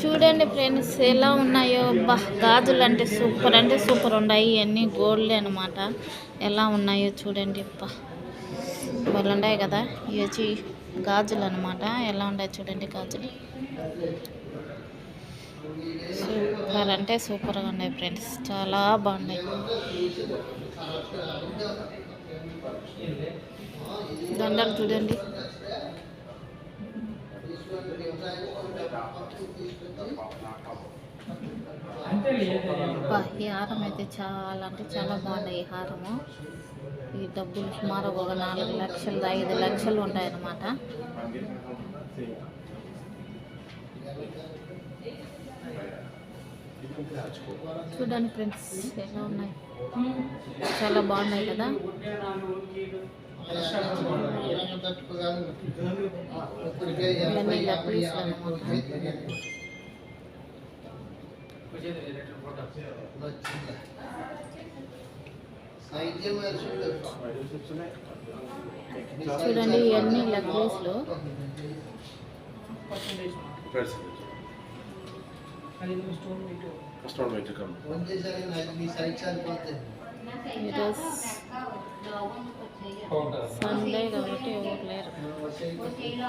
చూడండి ఫ్రెండ్స్ ఎలా ఉన్నాయో. గాజులు అంటే సూపర్ ఉన్నాయి. ఇవన్నీ గోల్డ్ అనమాట. ఎలా ఉన్నాయో చూడండి. వాళ్ళు ఉన్నాయి కదా, ఇవి వచ్చి గాజులు అనమాట. ఎలా ఉన్నాయి చూడండి గాజులు. సూపర్ అంటే సూపర్గా ఉన్నాయి ఫ్రెండ్స్, చాలా బాగున్నాయి. దండలు చూడండి. ఈ హారం అయితే చాలా అంటే చాలా బాగున్నాయి. ఈ హారము, ఈ డబ్బులు సుమారు ఒక 4 లక్షలు 5 లక్షలు ఉంటాయన్నమాట. చూడండి ఫ్రెండ్స్ ఎలా ఉన్నాయి, చాలా బాగున్నాయి కదా. ఇవన్నీ లక్లీస్ అన్నమాట. చూడండి ఇవన్నీ లక్లీస్లు. ఈరోజు సండే కాబట్టి ఎవరు లేరు.